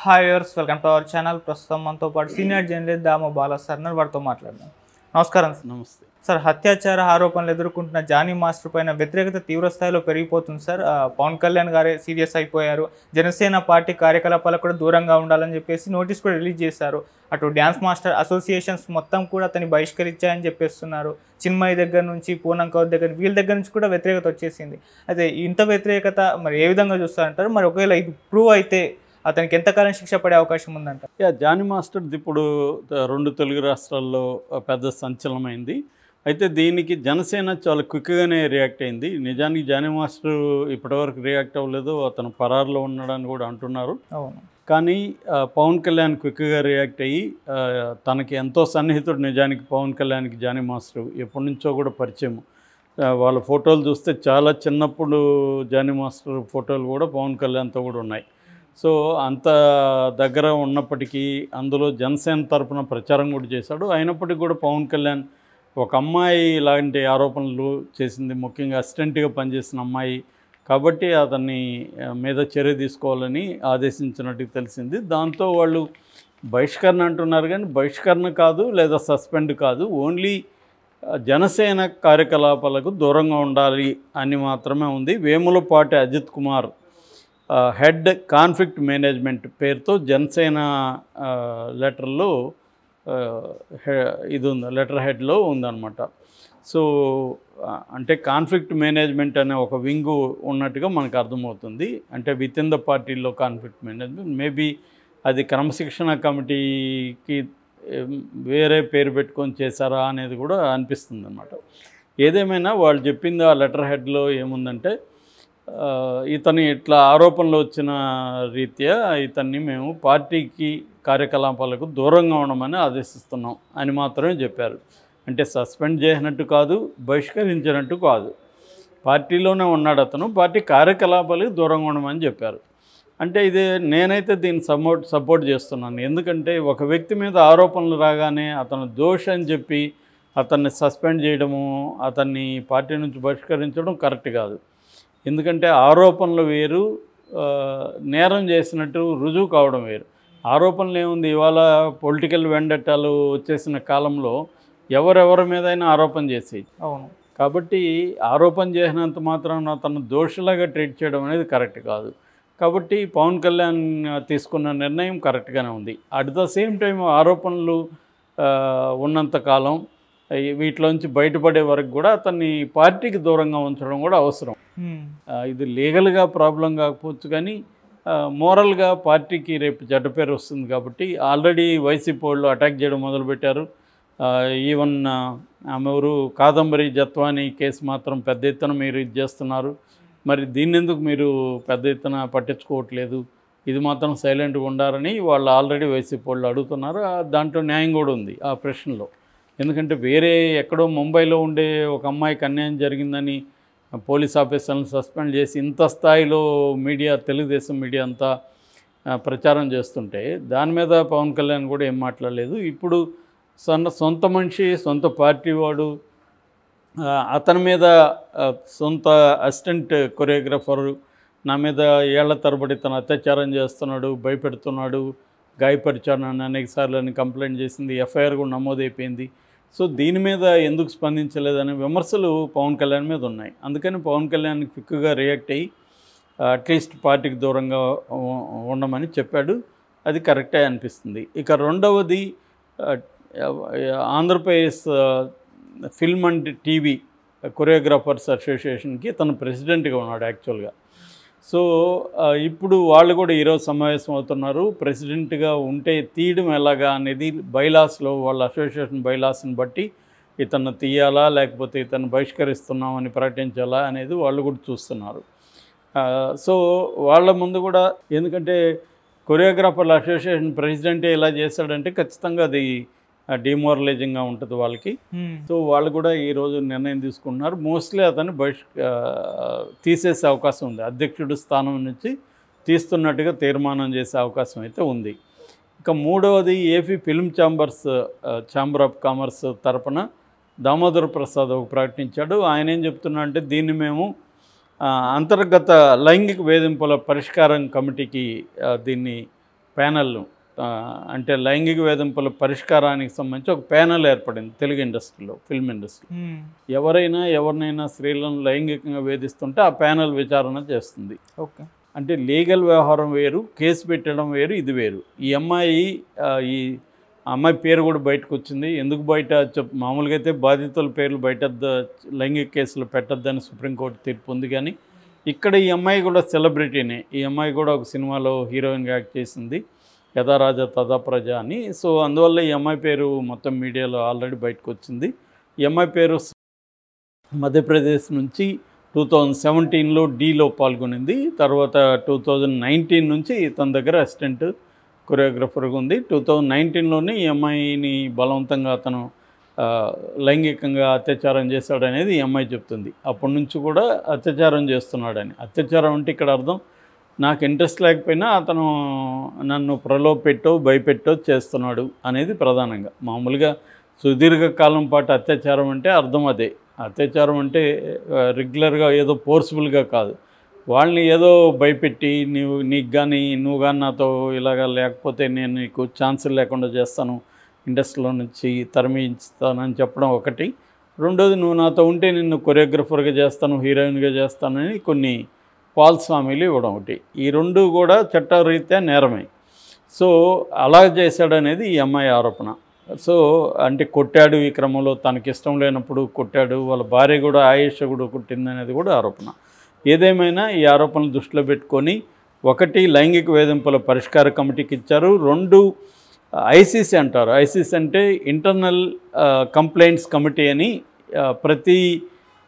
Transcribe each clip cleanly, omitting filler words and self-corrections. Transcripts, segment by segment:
Hi viewers, welcome to our channel. ప్రస్తుతం మనతో పాటు సీనియర్ జర్నలిస్ట్ దామ బాలా సార్ వారితో మాట్లాడదాం. నమస్కారం సార్. నమస్తే సార్, అత్యాచార ఆరోపణలు ఎదుర్కొంటున్న జానీ మాస్టర్ పైన వ్యతిరేకత తీవ్ర స్థాయిలో పెరిగిపోతుంది సార్. పవన్ కళ్యాణ్ గారే సీరియస్ అయిపోయారు. జనసేన పార్టీ కార్యకలాపాలకు కూడా దూరంగా ఉండాలని చెప్పేసి నోటీస్ కూడా రిలీజ్ చేశారు. అటు డ్యాన్స్ మాస్టర్ అసోసియేషన్స్ మొత్తం కూడా అతన్ని బహిష్కరించాయని చెప్పేస్తున్నారు. చిన్మయి దగ్గర నుంచి పూనం కౌర్ దగ్గర వీళ్ళ దగ్గర నుంచి కూడా వ్యతిరేకత వచ్చేసింది. అయితే ఇంత వ్యతిరేకత మరి ఏ విధంగా చూస్తారంటారు? మరి ఒకవేళ ఇది ప్రూవ్ అయితే అతనికి ఎంతకాలం శిక్ష పడే అవకాశం ఉందంట? జానీ మాస్టర్ది ఇప్పుడు 2 తెలుగు రాష్ట్రాల్లో పెద్ద సంచలనమైంది. అయితే దీనికి జనసేన చాలా క్విక్గానే రియాక్ట్ అయింది. నిజానికి జానీ మాస్టర్ ఇప్పటివరకు రియాక్ట్ అవ్వలేదు, అతను పరారులో ఉన్నాడని కూడా అంటున్నారు. అవును. కానీ పవన్ కళ్యాణ్ క్విక్గా రియాక్ట్ అయ్యి తనకి ఎంతో సన్నిహితుడు నిజానికి పవన్ కళ్యాణ్కి జానీ మాస్టర్ ఎప్పటి నుంచో కూడా పరిచయం. వాళ్ళ ఫోటోలు చూస్తే చాలా చిన్నప్పుడు జానీ మాస్టర్ ఫోటోలు కూడా పవన్ కళ్యాణ్తో కూడా ఉన్నాయి. సో అంత దగ్గర ఉన్నప్పటికీ అందులో జనసేన తరపున ప్రచారం కూడా చేశాడు. అయినప్పటికీ కూడా పవన్ కళ్యాణ్ ఒక అమ్మాయి ఇలాంటి ఆరోపణలు చేసింది, ముఖ్యంగా అసిస్టెంట్గా పనిచేసిన అమ్మాయి కాబట్టి అతన్ని మీద చర్య తీసుకోవాలని ఆదేశించినట్టు తెలిసింది. దాంతో వాళ్ళు బహిష్కరణ అంటున్నారు, కానీ బహిష్కరణ కాదు లేదా సస్పెండ్ కాదు, ఓన్లీ జనసేన కార్యకలాపాలకు దూరంగా ఉండాలి అని మాత్రమే ఉంది. Vemulapati Ajith Kumar head conflict management పేరుతో జనసేన లెటర్లో ఇది ఉంది, లెటర్ హెడ్లో ఉందన్నమాట. సో అంటే కాన్ఫ్లిక్ట్ మేనేజ్మెంట్ అనే ఒక వింగు ఉన్నట్టుగా మనకు అర్థమవుతుంది. అంటే విత్ ఇన్ ద పార్టీలో కాన్ఫ్లిక్ట్ మేనేజ్మెంట్, మేబీ అది క్రమశిక్షణ కమిటీకి వేరే పేరు పెట్టుకొని చేశారా అనేది కూడా అనిపిస్తుంది అన్నమాట. ఏదేమైనా వాళ్ళు చెప్పింది ఆ లెటర్ హెడ్లో ఏముందంటే, ఇతని ఇట్లా ఆరోపణలు వచ్చిన రీత్యా ఇతన్ని మేము పార్టీకి కార్యకలాపాలకు దూరంగా ఉండమని ఆదేశిస్తున్నాం అని మాత్రమే చెప్పారు. అంటే సస్పెండ్ చేసినట్టు కాదు, బహిష్కరించినట్టు కాదు, పార్టీలోనే ఉన్నాడు అతను, పార్టీ కార్యకలాపాలకు దూరంగా ఉండమని చెప్పారు. అంటే ఇది నేనైతే దీన్ని సపోర్ట్ చేస్తున్నాను. ఎందుకంటే ఒక వ్యక్తి మీద ఆరోపణలు రాగానే అతను దోష అని చెప్పి అతన్ని సస్పెండ్ చేయడము, అతన్ని పార్టీ నుంచి బహిష్కరించడం కరెక్ట్ కాదు. ఎందుకంటే ఆరోపణలు వేరు, నేరం చేసినట్టు రుజువు కావడం వేరు. ఆరోపణలు ఏముంది, ఇవాళ పొలిటికల్ వెండట్టాలు వచ్చేసిన కాలంలో ఎవరెవరి మీదైనా ఆరోపణ చేసేది. అవును. కాబట్టి ఆరోపణ చేసినంత మాత్రాన అతను దోషులాగా ట్రీట్ చేయడం అనేది కరెక్ట్ కాదు. కాబట్టి పవన్ కళ్యాణ్ తీసుకున్న నిర్ణయం కరెక్ట్గానే ఉంది. అట్ ద సేమ్ టైం ఆరోపణలు ఉన్నంతకాలం వీటిలోంచి బయటపడే వరకు కూడా అతన్ని పార్టీకి దూరంగా ఉంచడం కూడా అవసరం. ఇది లీగల్గా ప్రాబ్లం కాకపోవచ్చు, కానీ మోరల్గా పార్టీకి రేపు చెడ్డ పేరు వస్తుంది. కాబట్టి ఆల్రెడీ వైసీపీ వాళ్ళు అటాక్ చేయడం మొదలుపెట్టారు. ఈవెన్ ఆమె ఎవరు కాదంబరి జత్వాని కేసు మాత్రం పెద్ద ఎత్తున మీరు ఇది చేస్తున్నారు, మరి దీన్నెందుకు మీరు పెద్ద ఎత్తున పట్టించుకోవట్లేదు, ఇది మాత్రం సైలెంట్గా ఉండాలని వాళ్ళు ఆల్రెడీ వైసీపీ వాళ్ళు అడుగుతున్నారు. దాంట్లో న్యాయం కూడా ఉంది ఆ ప్రశ్నలో. ఎందుకంటే వేరే ఎక్కడో ముంబైలో ఉండే ఒక అమ్మాయికి అన్యాయం జరిగిందని పోలీస్ ఆఫీసర్లను సస్పెండ్ చేసి ఇంత స్థాయిలో మీడియా, తెలుగుదేశం మీడియా అంతా ప్రచారం చేస్తుంటే దాని మీద పవన్ కళ్యాణ్ కూడా ఏం మాట్లాడలేదు. ఇప్పుడు సొంత మనిషి, సొంత పార్టీ వాడు, అతని మీద సొంత అసిస్టెంట్ కొరియోగ్రాఫరు నా మీద ఏళ్ల తరబడి తను అత్యాచారం చేస్తున్నాడు, భయపెడుతున్నాడు, గాయపరిచాడు అని అనేకసార్లు కంప్లైంట్ చేసింది, ఎఫ్ఐఆర్ కూడా నమోదైపోయింది. సో దీని మీద ఎందుకు స్పందించలేదనే విమర్శలు పవన్ కళ్యాణ్ మీద ఉన్నాయి. అందుకని పవన్ కళ్యాణ్ క్విక్గా రియాక్ట్ అయ్యి అట్లీస్ట్ పార్టీకి దూరంగా ఉండమని చెప్పాడు. అది కరెక్టే అనిపిస్తుంది. ఇక రెండవది, Andhra Pradesh film and TV choreographers అసోసియేషన్కి తను ప్రెసిడెంట్గా ఉన్నాడు యాక్చువల్గా. సో ఇప్పుడు వాళ్ళు కూడా ఈరోజు సమావేశం అవుతున్నారు. ప్రెసిడెంట్గా ఉంటే తీయడం ఎలాగా అనేది బైలాస్లో, వాళ్ళ అసోసియేషన్ బైలాస్ని బట్టి ఇతను తీయాలా లేకపోతే ఇతను బహిష్కరిస్తున్నామని ప్రకటించాలా అనేది వాళ్ళు కూడా చూస్తున్నారు. సో వాళ్ళ ముందు కూడా, ఎందుకంటే కొరియోగ్రాఫర్ల అసోసియేషన్ ప్రెసిడెంటే ఇలా చేశాడంటే ఖచ్చితంగా అది డిమోరలైజింగ్గా ఉంటుంది వాళ్ళకి. సో వాళ్ళు కూడా ఈరోజు నిర్ణయం తీసుకుంటున్నారు. మోస్ట్లీ అతన్ని తీసేసే అవకాశం ఉంది, అధ్యక్షుడి స్థానం నుంచి తీస్తున్నట్టుగా తీర్మానం చేసే అవకాశం అయితే ఉంది. ఇక మూడవది, AP film chamber of commerce తరపున దామోదర్ ప్రసాద్ ప్రకటించాడు. ఆయన ఏం చెప్తున్నా అంటే, దీన్ని మేము అంతర్గత లైంగిక వేధింపుల పరిష్కారం కమిటీకి దీన్ని ప్యానెల్ను, అంటే లైంగిక వేధింపుల పరిష్కారానికి సంబంధించి ఒక ప్యానెల్ ఏర్పడింది తెలుగు ఇండస్ట్రీలో, ఫిల్మ్ ఇండస్ట్రీ. ఎవరైనా ఎవరినైనా స్త్రీలను లైంగికంగా వేధిస్తుంటే ఆ ప్యానెల్ విచారణ చేస్తుంది. ఓకే. అంటే లీగల్ వ్యవహారం వేరు, కేసు పెట్టడం వేరు, ఇది వేరు. ఈ అమ్మాయి పేరు కూడా బయటకు వచ్చింది. ఎందుకు బయట మామూలుగా అయితే బాధితుల పేర్లు బయట లైంగిక కేసులు పెట్టద్దని సుప్రీంకోర్టు తీర్పు ఉంది. కానీ ఇక్కడ ఈ అమ్మాయి కూడా సెలబ్రిటీనే. ఈ అమ్మాయి కూడా ఒక సినిమాలో హీరోయిన్గా యాక్ట్ చేసింది, యథా రాజా తథా ప్రజ అని. సో అందువల్ల ఈ అమ్మాయి పేరు మొత్తం మీడియాలో ఆల్రెడీ బయటకు వచ్చింది. ఈ అమ్మాయి పేరు మధ్యప్రదేశ్ నుంచి 2017లో డీలో పాల్గొనింది. తర్వాత 2019 నుంచి తన దగ్గర అసిస్టెంట్ కొరియోగ్రఫర్గా ఉంది. 2019లోనే ఈ అమ్మాయిని బలవంతంగా అతను లైంగికంగా అత్యాచారం చేశాడనేది ఈ అమ్మాయి చెప్తుంది. అప్పటి నుంచి కూడా అత్యాచారం చేస్తున్నాడని. అత్యాచారం అంటే ఇక్కడ అర్థం, నాకు ఇంట్రెస్ట్ లేకపోయినా అతను నన్ను ప్రలోభపెట్టో భయపెట్టో చేస్తున్నాడు అనేది ప్రధానంగా. మామూలుగా సుదీర్ఘకాలం పాటు అత్యాచారం అంటే అర్థం అదే. అత్యాచారం అంటే రెగ్యులర్గా ఏదో ఫోర్స్ఫుల్గా కాదు, వాళ్ళని ఏదో భయపెట్టి నీకు కానీ నువ్వు కానీ నాతో ఇలాగా లేకపోతే నేను నీకు ఛాన్సులు లేకుండా చేస్తాను, ఇండస్ట్రీలో నుంచి తరిమిస్తానని చెప్పడం ఒకటి. రెండోది, నువ్వు నాతో ఉంటే నిన్ను కొరియోగ్రఫర్గా చేస్తాను, హీరోయిన్గా చేస్తానని కొన్ని ఫాల్స్ హామీలు ఇవ్వడం ఒకటి. ఈ రెండు కూడా చట్టరీత్యా నేరమే. సో అలా చేశాడనేది ఈ అమ్మాయి ఆరోపణ. సో అంటే కొట్టాడు, ఈ క్రమంలో తనకిష్టం లేనప్పుడు కొట్టాడు, వాళ్ళ భార్య కూడా ఆయేష కూడా కొట్టిందనేది కూడా ఆరోపణ. ఏదేమైనా ఈ ఆరోపణలు దృష్టిలో పెట్టుకొని, ఒకటి లైంగిక వేధింపుల పరిష్కార కమిటీకి ఇచ్చారు, రెండు ఐసీసీ అంటారు. ఐసీసీ అంటే ఇంటర్నల్ కంప్లైంట్స్ కమిటీ అని ప్రతి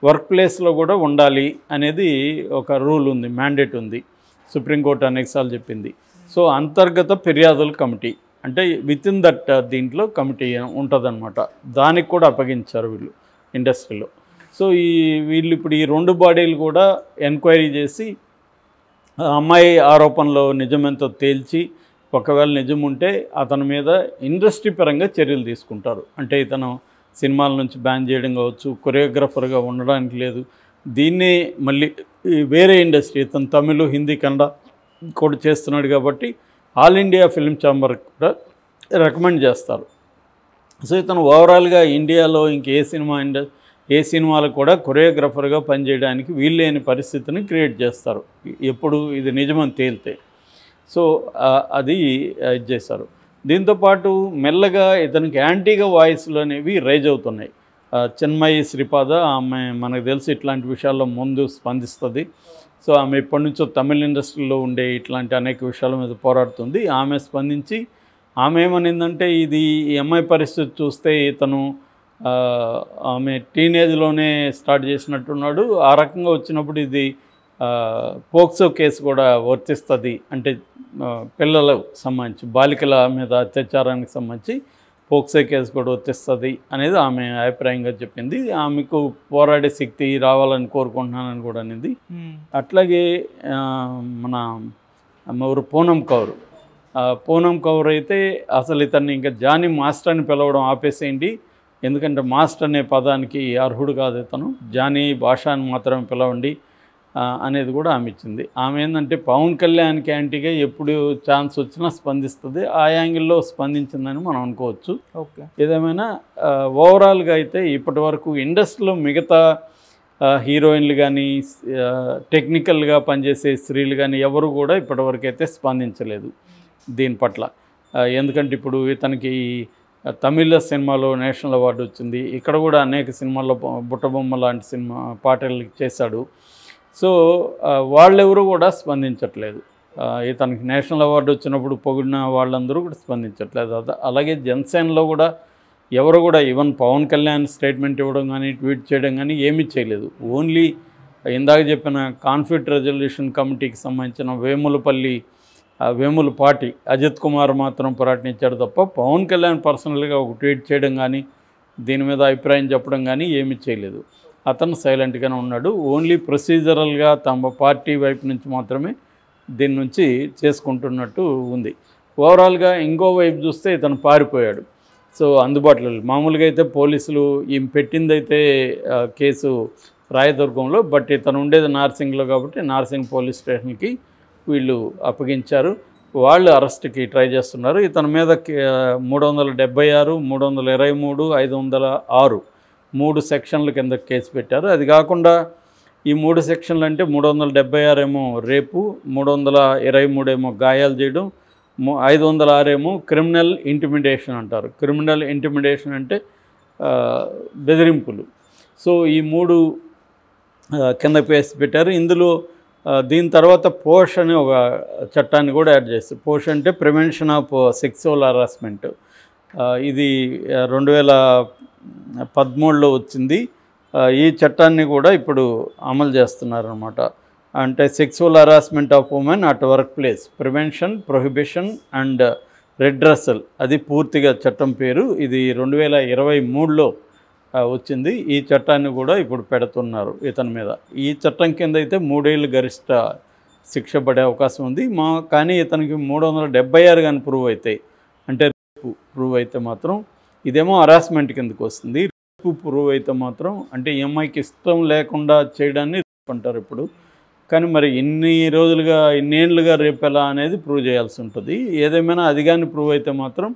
వర్క్ ప్లేస్లో కూడా ఉండాలి అనేది ఒక రూల్ ఉంది, మ్యాండేట్ ఉంది. సుప్రీంకోర్టు అనేకసార్లు చెప్పింది. సో అంతర్గత ఫిర్యాదుల కమిటీ అంటే విత్ ఇన్ దట్ దీంట్లో కమిటీ ఉంటుందన్నమాట. దానికి కూడా అప్పగించారు వీళ్ళు ఇండస్ట్రీలో. సో వీళ్ళు ఇప్పుడు ఈ రెండు బాడీలు కూడా ఎంక్వైరీ చేసి అమ్మాయి ఆరోపణలో నిజమెంతో తేల్చి, ఒకవేళ నిజం ఉంటే అతని మీద ఇండస్ట్రీ పరంగా చర్యలు తీసుకుంటారు. అంటే ఇతను సినిమాల నుంచి బ్యాన్ చేయడం కావచ్చు, కొరియోగ్రఫర్గా ఉండడానికి లేదు, దీన్నే మళ్ళీ వేరే ఇండస్ట్రీ, ఇతను తమిళ్, హిందీ, కన్నడ కూడా చేస్తున్నాడు కాబట్టి ఆల్ ఇండియా ఫిల్మ్ ఛాంబర్ కూడా రికమెండ్ చేస్తారు. సో ఇతను ఓవరాల్గా ఇండియాలో ఏ సినిమాలు కూడా కొరియోగ్రఫర్గా పనిచేయడానికి వీల్లేని పరిస్థితిని క్రియేట్ చేస్తారు ఎప్పుడు ఇది నిజమని తేలితే. సో అది ఇది చేశారు. దీంతోపాటు మెల్లగా ఇతనికి యాంటీగా వాయిస్లు అనేవి రైజ్ అవుతున్నాయి. చిన్మయి శ్రీపాద, ఆమె మనకు తెలిసి ఇట్లాంటి విషయాల్లో ముందు స్పందిస్తుంది. సో ఆమె ఎప్పటి నుంచో తమిళ ఇండస్ట్రీలో ఉండే ఇట్లాంటి అనేక విషయాల మీద పోరాడుతుంది. ఆమె స్పందించి ఆమె ఏమనిందంటే, ఈ అమ్మాయి పరిస్థితి చూస్తే ఇతను ఆమె టీనేజ్లోనే స్టార్ట్ చేసినట్టున్నాడు, ఆ రకంగా వచ్చినప్పుడు ఇది పోక్సో కేసు కూడా వర్తిస్తుంది, అంటే పిల్లలకు సంబంధించి బాలికల మీద అత్యాచారానికి సంబంధించి పోక్సో కేసు కూడా వర్తిస్తుంది అనేది ఆమె అభిప్రాయంగా చెప్పింది. ఆమెకు పోరాడే శక్తి రావాలని కోరుకుంటున్నానని కూడా అనేది. అట్లాగే మన ఎవరు పూనం కౌర్ అయితే అసలు ఇతన్ని ఇంకా జానీ మాస్టర్ అని పిలవడం ఆపేసేయండి, ఎందుకంటే మాస్టర్ అనే పదానికి అర్హుడు కాదు ఇతను, జానీ భాష అని మాత్రమే పిలవండి అనేది కూడా ఆమె ఇచ్చింది. ఆమె ఏంటంటే పవన్ కళ్యాణ్కి యాంటీగా ఎప్పుడు ఛాన్స్ వచ్చినా స్పందిస్తుంది, ఆ యాంగిల్లో స్పందించిందని మనం అనుకోవచ్చు. ఓకే. ఏదేమైనా ఓవరాల్గా అయితే ఇప్పటి వరకు ఇండస్ట్రీలో మిగతా హీరోయిన్లు కానీ టెక్నికల్గా పనిచేసే స్త్రీలు కానీ ఎవరు కూడా ఇప్పటివరకు అయితే స్పందించలేదు దీని పట్ల. ఎందుకంటే ఇప్పుడు ఇతనికి తమిళ సినిమాలో నేషనల్ అవార్డు వచ్చింది, ఇక్కడ కూడా అనేక సినిమాల్లో బుట్టబొమ్మ లాంటి సినిమా పాటలు చేశాడు. సో వాళ్ళెవరూ కూడా స్పందించట్లేదు. ఇతనికి నేషనల్ అవార్డు వచ్చినప్పుడు పొగిడిన వాళ్ళందరూ కూడా స్పందించట్లేదు. అలాగే జనసేనలో కూడా ఎవరు కూడా ఈవెన్ పవన్ కళ్యాణ్ స్టేట్మెంట్ ఇవ్వడం కానీ ట్వీట్ చేయడం కానీ ఏమీ చేయలేదు. ఓన్లీ ఇందాక చెప్పిన కాన్ఫ్లిక్ట్ రెజల్యూషన్ కమిటీకి సంబంధించిన వేములపాటి అజిత్ కుమార్ మాత్రం ప్రకటించాడు తప్ప పవన్ కళ్యాణ్ పర్సనల్గా ఒక ట్వీట్ చేయడం కానీ దీని మీద అభిప్రాయం చెప్పడం కానీ ఏమీ చేయలేదు. అతను సైలెంట్గానే ఉన్నాడు. ఓన్లీ ప్రొసీజరల్గా తమ పార్టీ వైపు నుంచి మాత్రమే దీని నుంచి చేసుకుంటున్నట్టు ఉంది. ఓవరాల్గా ఇంకో వైపు చూస్తే ఇతను పారిపోయాడు. సో అందుబాటులో మామూలుగా అయితే పోలీసులు ఈమె పెట్టిందైతే కేసు రాయదుర్గంలో, బట్ ఇతను ఉండేది నార్సింగ్లో కాబట్టి నార్సింగ్ పోలీస్ స్టేషన్కి వీళ్ళు అప్పగించారు. వాళ్ళు అరెస్ట్కి ట్రై చేస్తున్నారు. ఇతని మీద 376, 323, 506 3 సెక్షన్ల కింద కేసు పెట్టారు. అది కాకుండా ఈ 3 సెక్షన్లు అంటే 376 ఏమో రేపు, 323 ఏమో గాయాలు చేయడం, 506 ఏమో క్రిమినల్ ఇంటిమిడేషన్ అంటారు. క్రిమినల్ ఇంటిమిడేషన్ అంటే బెదిరింపులు. సో ఈ 3 కింద కేసు పెట్టారు. ఇందులో దీని తర్వాత పోష్ అనే ఒక చట్టాన్ని కూడా యాడ్ చేస్తారు. పోష్ అంటే ప్రివెన్షన్ ఆఫ్ సెక్సువల్ హరాస్మెంట్. ఇది 2013లో వచ్చింది. ఈ చట్టాన్ని కూడా ఇప్పుడు అమలు చేస్తున్నారన్నమాట. అంటే sexual harassment of women at work place, prevention, prohibition and redressal, అది పూర్తిగా చట్టం పేరు. ఇది 2023లో వచ్చింది. ఈ చట్టాన్ని కూడా ఇప్పుడు పెడుతున్నారు ఇతని మీద. ఈ చట్టం కింద అయితే 3 ఏళ్ళు గరిష్ట శిక్ష పడే అవకాశం ఉంది. కానీ ఇతనికి 376 కానీ ప్రూవ్ అవుతాయి, అంటే రేపు ప్రూవ్ అయితే మాత్రం, ఇదేమో హరాస్మెంట్ కిందకు వస్తుంది. రేపు ప్రూవ్ అయితే మాత్రం, అంటే ఈ అమ్మాయికి ఇష్టం లేకుండా చేయడాన్ని రేపు అంటారు ఇప్పుడు. కానీ మరి ఇన్ని రోజులుగా, ఇన్నేళ్ళుగా రేపు ఎలా అనేది ప్రూవ్ చేయాల్సి ఉంటుంది. ఏదేమైనా అది కానీ ప్రూవ్ అయితే మాత్రం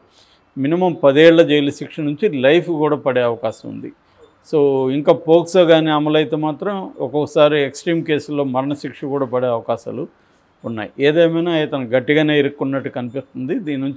మినిమం 10 ఏళ్ల జైలు శిక్ష నుంచి లైఫ్ కూడా పడే అవకాశం ఉంది. సో ఇంకా పోక్సో కానీ అమలైతే మాత్రం ఒక్కొక్కసారి ఎక్స్ట్రీమ్ కేసుల్లో మరణశిక్ష కూడా పడే అవకాశాలు ఉన్నాయి. ఏదేమైనా ఇతను గట్టిగానే ఇరుక్కున్నట్టు కనిపిస్తుంది. దీని నుంచి